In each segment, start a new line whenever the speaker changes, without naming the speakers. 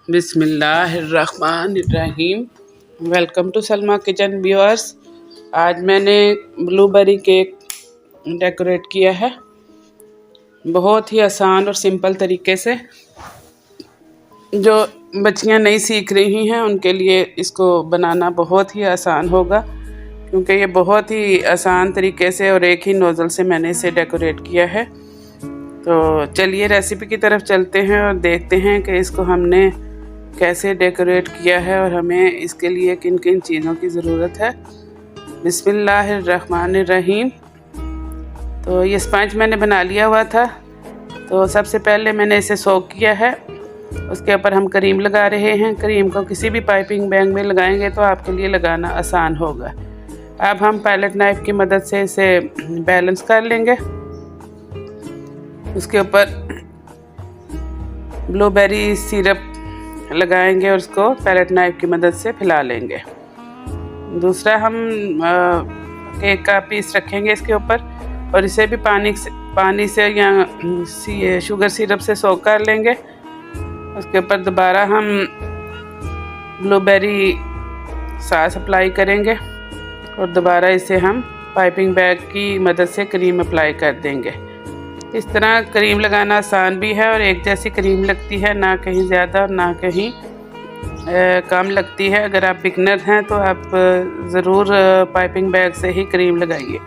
बिस्मिल्लाहिर्रहमानिर्रहीम। Welcome to Salma kitchen viewers. आज मैंने ब्लूबेरी केक डेकोरेट किया है बहुत ही आसान और सिंपल तरीके से। जो बच्चियां नई सीख रही हैं उनके लिए इसको बनाना बहुत ही आसान होगा, क्योंकि ये बहुत ही आसान तरीके से और एक ही नोज़ल से मैंने इसे डेकोरेट किया है। तो चलिए रेसिपी की तरफ चलते हैं और देखते हैं कि इसको हमने कैसे डेकोरेट किया है और हमें इसके लिए किन किन चीज़ों की ज़रूरत है। बिस्मिल्लाहिर्रहमानिर्रहीम। तो ये स्पंज मैंने बना लिया हुआ था। तो सबसे पहले मैंने इसे सोक किया है। उसके ऊपर हम क्रीम लगा रहे हैं। क्रीम को किसी भी पाइपिंग बैग में लगाएंगे तो आपके लिए लगाना आसान होगा। अब हम पैलेट नाइफ की मदद से इसे बैलेंस कर लेंगे। उसके ऊपर ब्लूबेरी सिरप लगाएंगे और उसको पैलेट नाइफ की मदद से फैला लेंगे। दूसरा हम केक का पीस रखेंगे इसके ऊपर और इसे भी पानी से या शुगर सिरप से सोक कर लेंगे। उसके ऊपर दोबारा हम ब्लूबेरी सॉस अप्लाई करेंगे और दोबारा इसे हम पाइपिंग बैग की मदद से क्रीम अप्लाई कर देंगे। इस तरह क्रीम लगाना आसान भी है और एक जैसी क्रीम लगती है, ना कहीं ज़्यादा और ना कहीं कम लगती है। अगर आप बिगनर हैं तो आप ज़रूर पाइपिंग बैग से ही क्रीम लगाइए।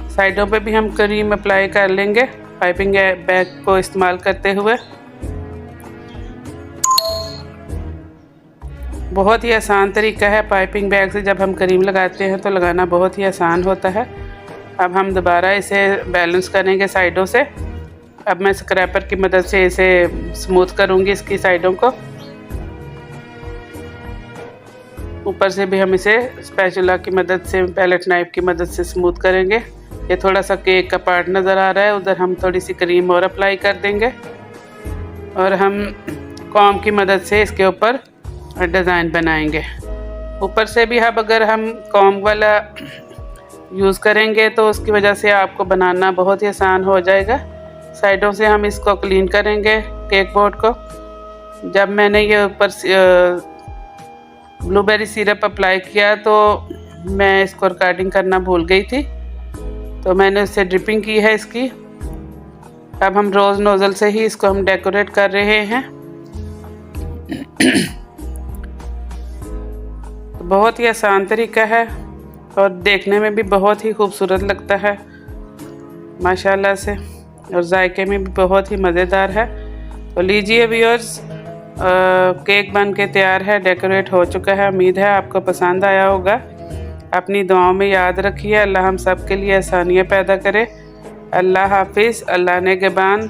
साइडों पे भी हम क्रीम अप्लाई कर लेंगे पाइपिंग बैग को इस्तेमाल करते हुए। बहुत ही आसान तरीका है। पाइपिंग बैग से जब हम क्रीम लगाते हैं तो लगाना बहुत ही आसान होता है। अब हम दोबारा इसे बैलेंस करेंगे साइडों से। अब मैं स्क्रैपर की मदद से इसे स्मूथ करूंगी इसकी साइडों को। ऊपर से भी हम इसे स्पैचुला की मदद से, पैलेट नाइफ की मदद से स्मूथ करेंगे। ये थोड़ा सा केक का पार्ट नज़र आ रहा है, उधर हम थोड़ी सी क्रीम और अप्लाई कर देंगे और हम कॉम की मदद से इसके ऊपर डिज़ाइन बनाएंगे। ऊपर से भी अब अगर हम कॉम वाला यूज़ करेंगे तो उसकी वजह से आपको बनाना बहुत ही आसान हो जाएगा। साइडों से हम इसको क्लीन करेंगे केक बोर्ड को। जब मैंने ये ऊपर ब्लूबेरी सिरप अप्लाई किया तो मैं इसको रिकॉर्डिंग करना भूल गई थी, तो मैंने उससे ड्रिपिंग की है इसकी। अब हम रोज़ नोज़ल से ही इसको हम डेकोरेट कर रहे हैं। बहुत ही आसान तरीका है और देखने में भी बहुत ही खूबसूरत लगता है माशाल्लाह से, और जायके में भी बहुत ही मज़ेदार है। तो लीजिए व्यूअर्स, केक बन के तैयार है, डेकोरेट हो चुका है। उम्मीद है आपको पसंद आया होगा। अपनी दुआओं में याद रखिए। अल्लाह हम सब के लिए आसानियाँ पैदा करे। अल्लाह हाफिज़। अल्लाह नेगहबान।